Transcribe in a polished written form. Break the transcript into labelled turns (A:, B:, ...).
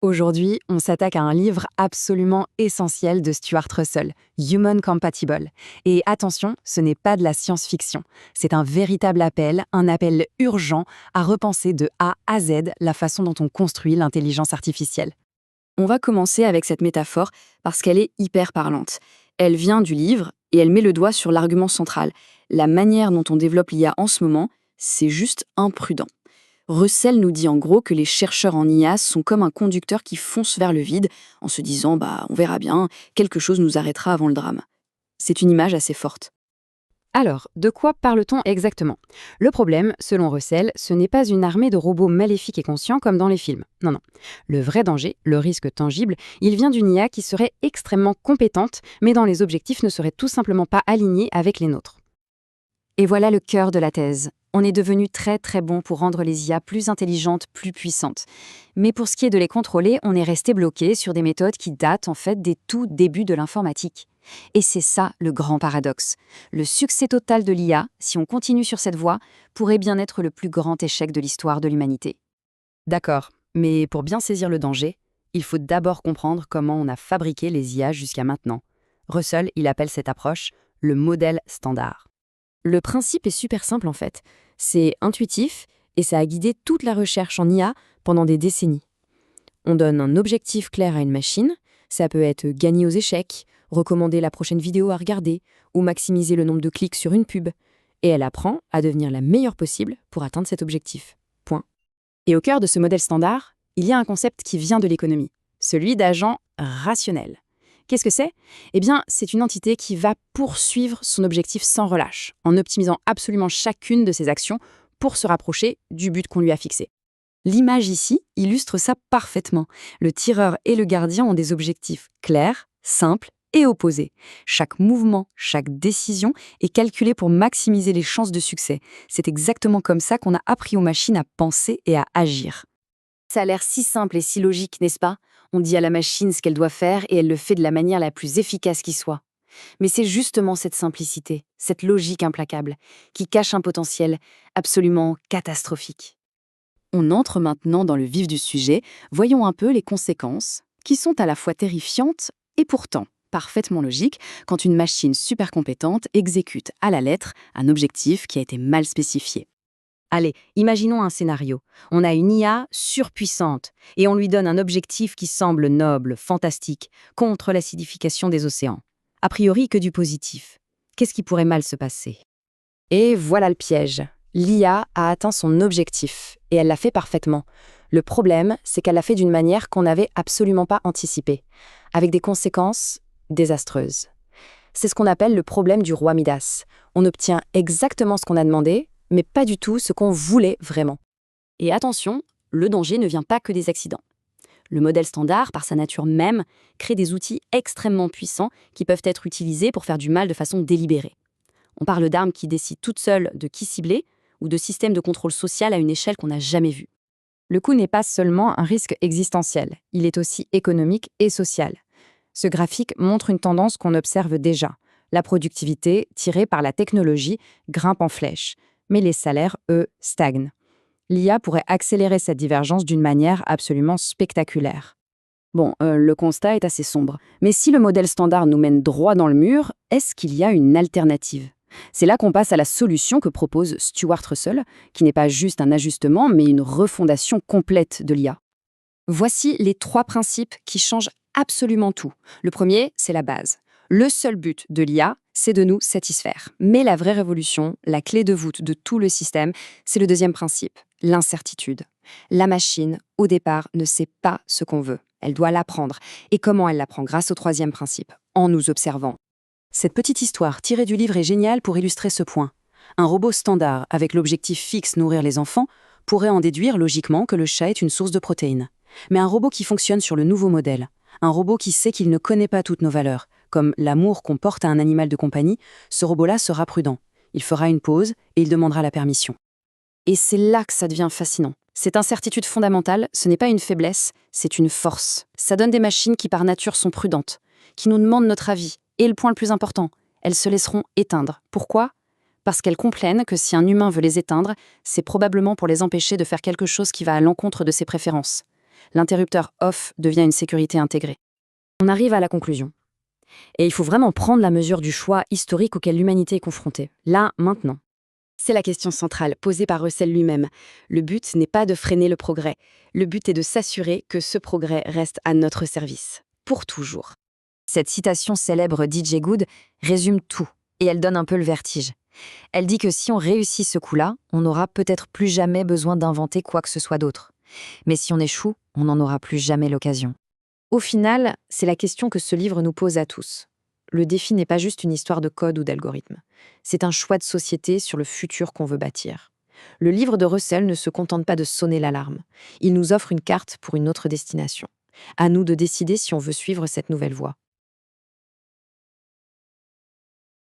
A: Aujourd'hui, on s'attaque à un livre absolument essentiel de Stuart Russell, Human Compatible. Et attention, ce n'est pas de la science-fiction. C'est un véritable appel, un appel urgent à repenser de A à Z la façon dont on construit l'intelligence artificielle.
B: On va commencer avec cette métaphore parce qu'elle est hyper parlante. Elle vient du livre et elle met le doigt sur l'argument central. La manière dont on développe l'IA en ce moment, c'est juste imprudent. Russell nous dit en gros que les chercheurs en IA sont comme un conducteur qui fonce vers le vide en se disant on verra bien, quelque chose nous arrêtera avant le drame. C'est une image assez forte.
A: Alors, de quoi parle-t-on exactement? Le problème, selon Russell, ce n'est pas une armée de robots maléfiques et conscients comme dans les films. Non, non. Le vrai danger, le risque tangible, il vient d'une IA qui serait extrêmement compétente, mais dont les objectifs ne seraient tout simplement pas alignés avec les nôtres. Et voilà le cœur de la thèse. On est devenu très très bon pour rendre les IA plus intelligentes, plus puissantes. Mais pour ce qui est de les contrôler, on est resté bloqué sur des méthodes qui datent en fait des tout débuts de l'informatique. Et c'est ça le grand paradoxe. Le succès total de l'IA, si on continue sur cette voie, pourrait bien être le plus grand échec de l'histoire de l'humanité. D'accord, mais pour bien saisir le danger, il faut d'abord comprendre comment on a fabriqué les IA jusqu'à maintenant. Russell, il appelle cette approche le modèle standard. Le principe est super simple en fait. C'est intuitif et ça a guidé toute la recherche en IA pendant des décennies. On donne un objectif clair à une machine, ça peut être gagner aux échecs, recommander la prochaine vidéo à regarder ou maximiser le nombre de clics sur une pub. Et elle apprend à devenir la meilleure possible pour atteindre cet objectif. Point. Et au cœur de ce modèle standard, il y a un concept qui vient de l'économie, celui d'agent rationnel. Qu'est-ce que c'est? Eh bien, c'est une entité qui va poursuivre son objectif sans relâche, en optimisant absolument chacune de ses actions pour se rapprocher du but qu'on lui a fixé. L'image ici illustre ça parfaitement. Le tireur et le gardien ont des objectifs clairs, simples et opposés. Chaque mouvement, chaque décision est calculé pour maximiser les chances de succès. C'est exactement comme ça qu'on a appris aux machines à penser et à agir. Ça a l'air si simple et si logique, n'est-ce pas? On dit à la machine ce qu'elle doit faire et elle le fait de la manière la plus efficace qui soit. Mais c'est justement cette simplicité, cette logique implacable, qui cache un potentiel absolument catastrophique. On entre maintenant dans le vif du sujet, voyons un peu les conséquences, qui sont à la fois terrifiantes et pourtant parfaitement logiques quand une machine super compétente exécute à la lettre un objectif qui a été mal spécifié. Allez, imaginons un scénario. On a une IA surpuissante et on lui donne un objectif qui semble noble, fantastique, contre l'acidification des océans. A priori que du positif. Qu'est-ce qui pourrait mal se passer? Et voilà le piège. L'IA a atteint son objectif et elle l'a fait parfaitement. Le problème, c'est qu'elle l'a fait d'une manière qu'on n'avait absolument pas anticipée, avec des conséquences désastreuses. C'est ce qu'on appelle le problème du roi Midas. On obtient exactement ce qu'on a demandé, mais pas du tout ce qu'on voulait vraiment. Et attention, le danger ne vient pas que des accidents. Le modèle standard, par sa nature même, crée des outils extrêmement puissants qui peuvent être utilisés pour faire du mal de façon délibérée. On parle d'armes qui décident toutes seules de qui cibler ou de systèmes de contrôle social à une échelle qu'on n'a jamais vue. Le coût n'est pas seulement un risque existentiel, il est aussi économique et social. Ce graphique montre une tendance qu'on observe déjà. La productivité, tirée par la technologie, grimpe en flèche. Mais les salaires, eux, stagnent. L'IA pourrait accélérer cette divergence d'une manière absolument spectaculaire. Bon, le constat est assez sombre. Mais si le modèle standard nous mène droit dans le mur, est-ce qu'il y a une alternative? C'est là qu'on passe à la solution que propose Stuart Russell, qui n'est pas juste un ajustement, mais une refondation complète de l'IA. Voici les 3 principes qui changent absolument tout. Le premier, c'est la base. Le seul but de l'IA, c'est de nous satisfaire. Mais la vraie révolution, la clé de voûte de tout le système, c'est le deuxième principe, l'incertitude. La machine, au départ, ne sait pas ce qu'on veut. Elle doit l'apprendre. Et comment elle l'apprend? Grâce au troisième principe, en nous observant. Cette petite histoire tirée du livre est géniale pour illustrer ce point. Un robot standard, avec l'objectif fixe nourrir les enfants, pourrait en déduire logiquement que le chat est une source de protéines. Mais un robot qui fonctionne sur le nouveau modèle, un robot qui sait qu'il ne connaît pas toutes nos valeurs, comme l'amour qu'on porte à un animal de compagnie, ce robot-là sera prudent. Il fera une pause et il demandera la permission. Et c'est là que ça devient fascinant. Cette incertitude fondamentale, ce n'est pas une faiblesse, c'est une force. Ça donne des machines qui par nature sont prudentes, qui nous demandent notre avis. Et le point le plus important, elles se laisseront éteindre. Pourquoi? Parce qu'elles comprennent que si un humain veut les éteindre, c'est probablement pour les empêcher de faire quelque chose qui va à l'encontre de ses préférences.
B: L'interrupteur off devient une sécurité intégrée.
A: On arrive à la conclusion. Et il faut vraiment prendre la mesure du choix historique auquel l'humanité est confrontée, là, maintenant. C'est la question centrale posée par Russell lui-même. Le but n'est pas de freiner le progrès. Le but est de s'assurer que ce progrès reste à notre service, pour toujours. Cette citation célèbre d'E.J. Good résume tout, et elle donne un peu le vertige. Elle dit que si on réussit ce coup-là, on n'aura peut-être plus jamais besoin d'inventer quoi que ce soit d'autre. Mais si on échoue, on n'en aura plus jamais l'occasion. Au final, c'est la question que ce livre nous pose à tous. Le défi n'est pas juste une histoire de code ou d'algorithme. C'est un choix de société sur le futur qu'on veut bâtir. Le livre de Russell ne se contente pas de sonner l'alarme. Il nous offre une carte pour une autre destination. À nous de décider si on veut suivre cette nouvelle voie.